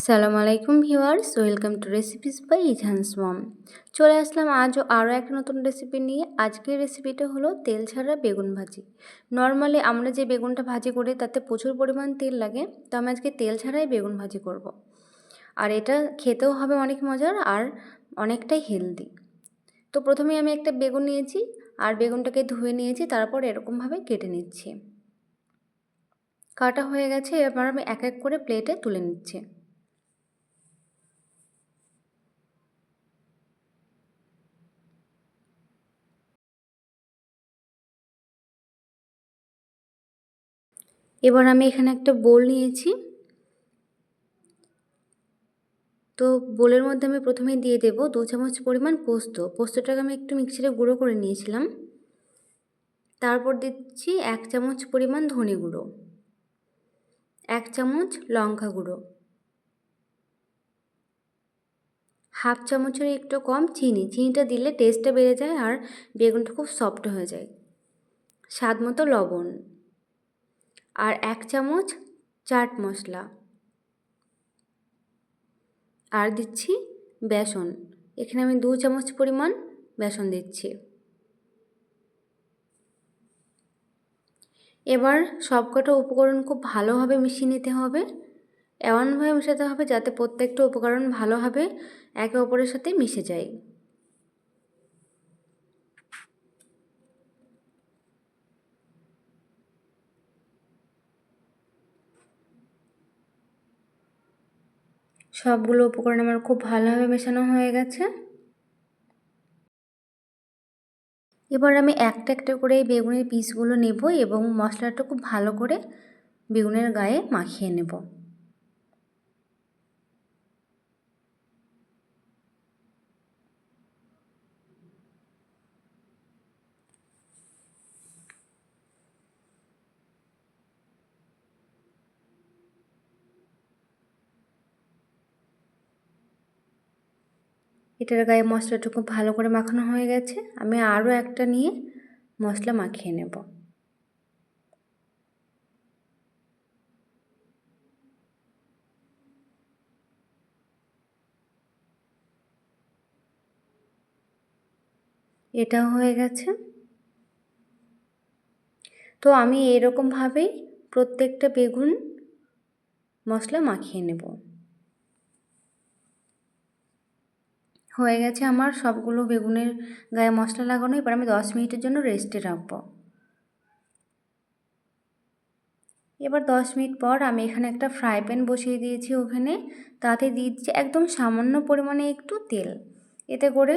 আসসালামু আলাইকুম viewers, welcome to recipes by Izhan's mom. চলে আসলাম আজও আরও একটা নতুন রেসিপি নিয়ে। আজকের রেসিপিটা হলো তেল ছাড়া বেগুন ভাজি। নর্মালি আমরা যে বেগুনটা ভাজি করি তাতে প্রচুর পরিমাণ তেল লাগে, তো আমি আজকে তেল ছাড়াই বেগুন ভাজি করব। আর এটা খেতেও হবে অনেক মজার আর অনেকটাই হেলদি। তো প্রথমে আমি একটা বেগুন নিয়েছি আর বেগুনটাকে ধুয়ে নিয়েছি, তারপর এরকমভাবে কেটে নিচ্ছি। কাটা হয়ে গেছে, এবার আমি এক এক করে প্লেটে তুলে নিচ্ছি। এবার আমি এখানে একটা বোল নিয়েছি, তো বোলের মধ্যে আমি প্রথমে দিয়ে দেব 2 চামচ পরিমাণ পোস্তটাকে আমি একটু মিক্সিতে গুঁড়ো করে নিয়েছিলাম। তারপর দিচ্ছি 1 চামচ পরিমাণ ধনে গুঁড়ো, 1 চামচ লঙ্কা গুঁড়ো, হাফ চামচের একটু কম চিনিটা দিলে টেস্টটা বেড়ে যায় আর বেগুনটা খুব সফট হয়ে যায়, স্বাদ মতো লবণ আর 1 চামচ চাট মশলা, আর দিচ্ছি বেসন। এখানে আমি 2 চামচ পরিমাণ বেসন দিচ্ছি। এবার সবকটা উপকরণ খুব ভালোভাবে মিশিয়ে নিতে হবে। এমনভাবে মেশাতে হবে যাতে প্রত্যেকটা উপকরণ ভালোভাবে একে অপরের সাথে মিশে যায়। সবগুলো উপকরণ আমার খুব ভালোভাবে মেশানো হয়ে গেছে। এবার আমি একটা একটা করে এই বেগুনের পিসগুলো নেব এবং মশলাটা খুব ভালো করে বেগুনের গায়ে মাখিয়ে নেব। এটার গায়ে মশলাটা খুব ভালো করে মাখানো হয়ে গেছে। আমি আরও একটা নিয়ে মশলা মাখিয়ে নেব। এটাও হয়ে গেছে। তো আমি এরকমভাবেই প্রত্যেকটা বেগুন মশলা মাখিয়ে নেব। হয়ে গেছে আমার সবগুলো বেগুনের গায়ে মশলা লাগানো। এবার আমি 10 মিনিটের জন্য রেস্টে রাখবো। এবার 10 মিনিট পর আমি এখানে একটা ফ্রাই প্যান বসিয়ে দিয়েছি ওভেনে। তাতে দিচ্ছি একদম সামান্য পরিমাণে একটু তেল। এতে করে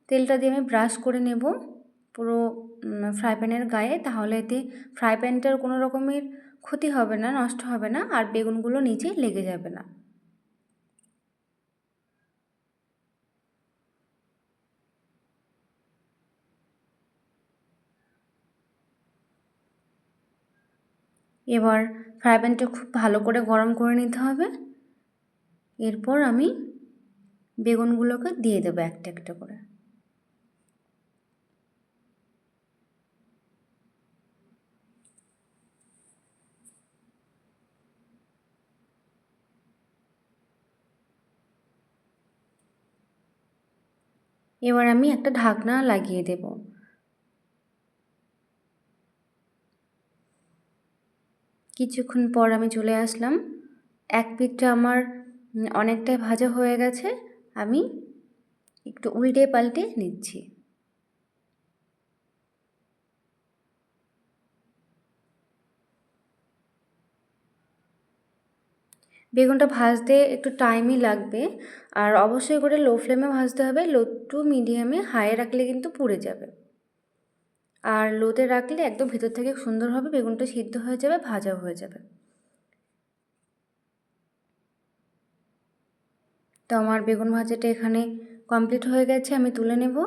তেলটা দিয়ে আমি ব্রাশ করে নেব পুরো ফ্রাই প্যানের গায়ে, তাহলে এতে ফ্রাই প্যানটার কোনো রকমের ক্ষতি হবে না, নষ্ট হবে না আর বেগুনগুলো নিচে লেগে যাবে না। এবার ফ্রাই প্যানটা খুব ভালো করে গরম করে নিতে হবে। এরপর আমি বেগুনগুলোকে দিয়ে দেবো একটা একটা করে। এবার আমি একটা ঢাকনা লাগিয়ে দেব। কিছুক্ষণ পর আমি চলে আসলাম। এক পিঠটা আমার অনেকটাই ভাজা হয়ে গেছে। আমি একটু উল্টে পাল্টে নিচ্ছি। বেগুনটা ভাজতে একটু টাইমই লাগবে আর অবশ্যই করে লো ফ্লেমে ভাজতে হবে। লো টু মিডিয়ামে হাইয়ে রাখলে কিন্তু পুড়ে যাবে, আর লোতে রাখলে একদম ভেতর থেকে সুন্দরভাবে বেগুনটা সিদ্ধ হয়ে যাবে, ভাজা হয়ে যাবে। তো আমার বেগুন ভাজাটা এখানে কমপ্লিট হয়ে গেছে, আমি তুলে নেব।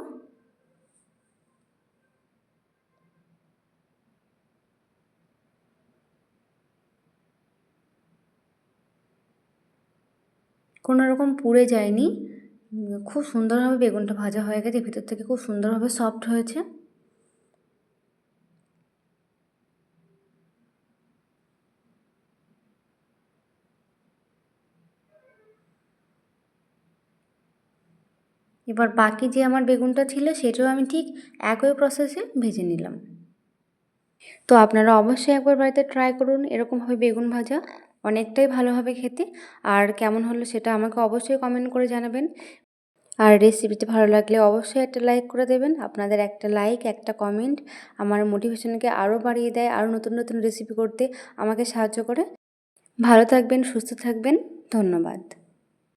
কোনো রকম পুড়ে যায়নি, খুব সুন্দরভাবে বেগুনটা ভাজা হয়ে গেছে, ভেতর থেকে খুব সুন্দরভাবে সফট হয়েছে। এবার বাকি যে আমার বেগুনটা ছিল সেটাও আমি ঠিক একই প্রসেসে ভেজে নিলাম। তো আপনারা অবশ্যই একবার বাড়িতে ট্রাই করুন এরকমভাবে বেগুন ভাজা, অনেকটাই ভালো হবে খেতে। আর কেমন হলো সেটা আমাকে অবশ্যই কমেন্ট করে জানাবেন। আর রেসিপিটি ভালো লাগলে অবশ্যই একটা লাইক করে দেবেন। আপনাদের একটা লাইক, একটা কমেন্ট আমার মোটিভেশনকে আরও বাড়িয়ে দেয়, আরও নতুন নতুন রেসিপি করতে আমাকে সাহায্য করে। ভালো থাকবেন, সুস্থ থাকবেন। ধন্যবাদ।